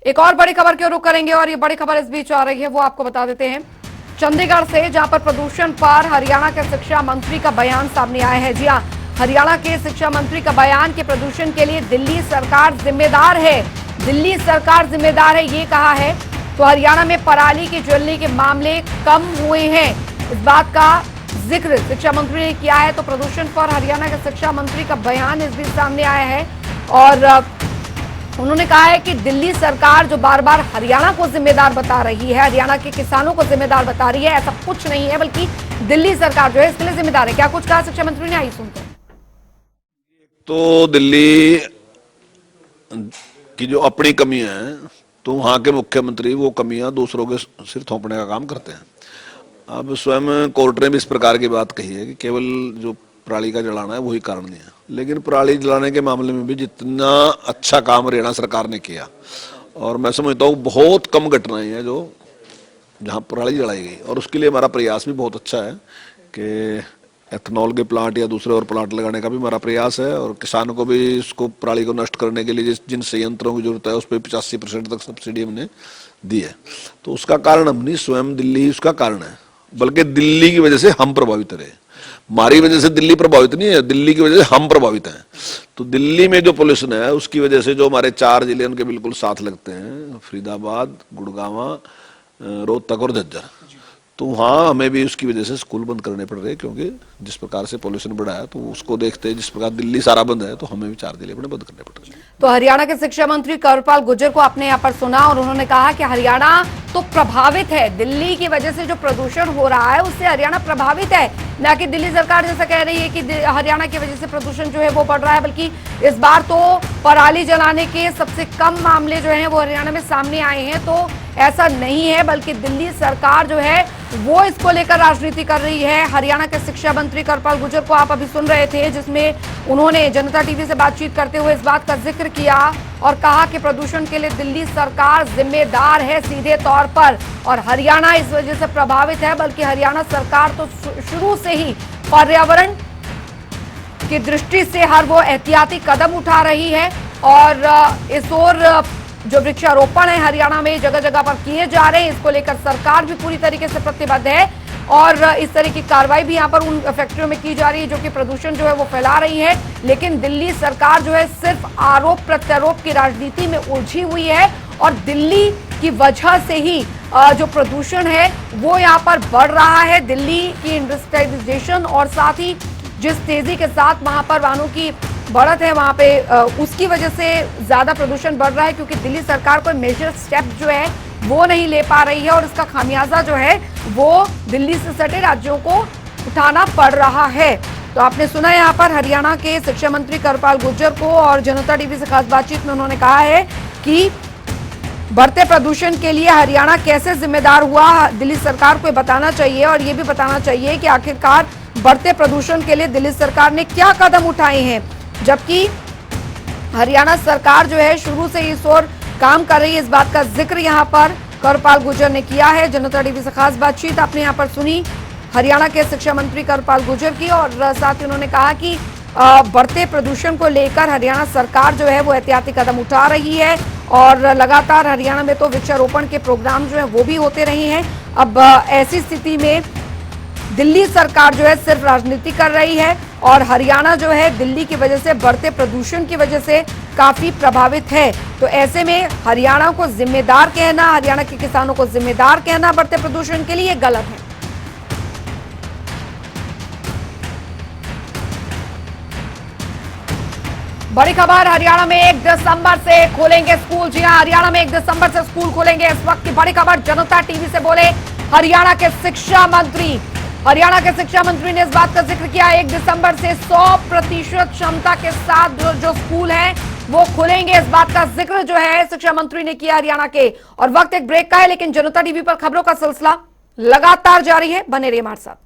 एक और बड़ी खबर की रुख करेंगे और ये बड़ी खबर इस बीच आ रही है, वो आपको बता देते हैं चंडीगढ़ से, जहां पर प्रदूषण पर हरियाणा के शिक्षा मंत्री का बयान सामने आया है। जी हां, हरियाणा के शिक्षा मंत्री का बयान कि प्रदूषण के लिए दिल्ली सरकार जिम्मेदार है, दिल्ली सरकार जिम्मेदार है, ये कहा है। तो हरियाणा में पराली की जलने के मामले कम हुए हैं, इस बात का जिक्र शिक्षा मंत्री ने किया है। तो प्रदूषण पर हरियाणा के शिक्षा मंत्री का बयान इस बीच सामने आया है और उन्होंने कहा है कि दिल्ली सरकार जो बार बार हरियाणा को जिम्मेदार बता रही है, हरियाणा के किसानों को जिम्मेदार बता रही है, ऐसा कुछ नहीं है, बल्कि दिल्ली सरकार जो है इसके लिए जिम्मेदार है। क्या कुछ कहा शिक्षा मंत्री ने, आइए सुनते हैं। तो दिल्ली की जो अपनी कमी है, तो वहां के मुख्यमंत्री वो कमियां दूसरों के सिर थोपने का काम करते हैं। अब स्वयं कोर्ट ने भी इस प्रकार की बात कही है कि केवल जो पराली का जलाना है वही कारण नहीं है, लेकिन पराली जलाने के मामले में भी जितना अच्छा काम हरियाणा सरकार ने किया, और मैं समझता हूँ बहुत कम घटनाएं हैं जो जहां पराली जलाई गई, और उसके लिए हमारा प्रयास भी बहुत अच्छा है कि एथनॉल के प्लांट या दूसरे और प्लांट लगाने का भी हमारा प्रयास है, और किसानों को भी इसको पराली को नष्ट करने के लिए जिन संयंत्रों की जरूरत है उस पर 85% तक सब्सिडी हमने दी है। तो उसका कारण हम नहीं, स्वयं दिल्ली ही उसका कारण है, बल्कि दिल्ली की वजह से हम प्रभावित रहे। हमारी वजह से दिल्ली प्रभावित नहीं है, दिल्ली की वजह से हम प्रभावित हैं। तो दिल्ली में जो पोल्यूशन है उसकी वजह से जो हमारे 4 जिले उनके बिल्कुल साथ लगते हैं, फरीदाबाद, गुड़गांव, रोहतक और झज्जर, तो वहाँ हमें भी उसकी वजह से स्कूल बंद करने पड़ रहे हैं, क्योंकि जिस प्रकार से पोल्यूशन बढ़ा है तो उसको देखते हैं, जिस प्रकार दिल्ली सारा बंद है तो हमें भी 4 जिले अपने बंद करने पड़ रहे हैं। तो हरियाणा के शिक्षा मंत्री कंवरपाल गुर्जर को आपने यहाँ पर सुना और उन्होंने कहा कि हरियाणा तो प्रभावित है, दिल्ली की वजह से जो प्रदूषण हो रहा है उससे हरियाणा प्रभावित है, ना कि दिल्ली सरकार जैसा कह रही है कि हरियाणा की वजह से प्रदूषण जो है वो बढ़ रहा है। बल्कि इस बार तो पराली जलाने के सबसे कम मामले जो हैं वो हरियाणा में सामने आए हैं। तो ऐसा नहीं है, बल्कि दिल्ली सरकार जो है वो इसको लेकर राजनीति कर रही है। हरियाणा के शिक्षा मंत्री कंवरपाल गुर्जर को आप अभी सुन रहे थे, जिसमें उन्होंने जनता टीवी से बातचीत करते हुए इस बात का जिक्र किया और कहा कि प्रदूषण के लिए दिल्ली सरकार जिम्मेदार है सीधे तौर पर, और हरियाणा इस वजह से प्रभावित है। बल्कि हरियाणा सरकार तो शुरू से ही पर्यावरण की दृष्टि से हर वो एहतियाती कदम उठा रही है, और इस ओर जो वृक्षारोपण है हरियाणा में जगह जगह पर किए जा रहे हैं, इसको लेकर सरकार भी पूरी तरीके से प्रतिबद्ध है, और इस तरह की कार्रवाई भी यहाँ पर उन फैक्ट्रियों में की जा रही है जो कि प्रदूषण जो है वो फैला रही है। लेकिन दिल्ली सरकार जो है सिर्फ आरोप प्रत्यारोप की राजनीति में उलझी हुई है, और दिल्ली की वजह से ही जो प्रदूषण है वो यहाँ पर बढ़ रहा है। दिल्ली की इंडस्ट्रियलाइजेशन और साथ ही जिस तेजी के साथ वहां पर वाहनों की बढ़त है वहां पे, उसकी वजह से ज्यादा प्रदूषण बढ़ रहा है, क्योंकि दिल्ली सरकार कोई मेजर स्टेप जो है वो नहीं ले पा रही है, और इसका खामियाजा जो है वो दिल्ली से सटे राज्यों को उठाना पड़ रहा है। तो आपने सुना यहाँ पर हरियाणा के शिक्षा मंत्री कंवरपाल गुर्जर को, और जनता टीवी से खास बातचीत में उन्होंने कहा है कि बढ़ते प्रदूषण के लिए हरियाणा कैसे जिम्मेदार हुआ, दिल्ली सरकार को बताना चाहिए, और ये भी बताना चाहिए कि आखिरकार बढ़ते प्रदूषण के लिए दिल्ली सरकार ने क्या कदम उठाए हैं। जबकि हरियाणा सरकार जो है शुरू से इस ओर काम कर रही है, इस बात का जिक्र यहाँ पर कंवरपाल गुर्जर ने किया है। जनता टीवी से खास बातचीत आपने यहाँ पर सुनी हरियाणा के शिक्षा मंत्री कंवरपाल गुर्जर की, और साथ ही उन्होंने कहा कि बढ़ते प्रदूषण को लेकर हरियाणा सरकार जो है वो एहतियाती कदम उठा रही है, और लगातार हरियाणा में तो वृक्षारोपण के प्रोग्राम जो है वो भी होते रहे हैं। अब ऐसी स्थिति में दिल्ली सरकार जो है सिर्फ राजनीति कर रही है, और हरियाणा जो है दिल्ली की वजह से बढ़ते प्रदूषण की वजह से काफी प्रभावित है। तो ऐसे में हरियाणा को जिम्मेदार कहना, हरियाणा के किसानों को जिम्मेदार कहना बढ़ते प्रदूषण के लिए गलत है। बड़ी खबर, हरियाणा में 1 दिसंबर से खोलेंगे स्कूल। जी हां, हरियाणा में 1 दिसंबर से स्कूल खोलेंगे। इस वक्त की बड़ी खबर जनता टीवी से बोले हरियाणा के शिक्षा मंत्री। हरियाणा के शिक्षा मंत्री ने इस बात का जिक्र किया 1 दिसंबर से 100% क्षमता के साथ जो स्कूल हैं वो खुलेंगे। इस बात का जिक्र जो है शिक्षा मंत्री ने किया हरियाणा के। और वक्त एक ब्रेक का है, लेकिन जनता टीवी पर खबरों का सिलसिला लगातार जारी है, बने रहिए हमारे साथ।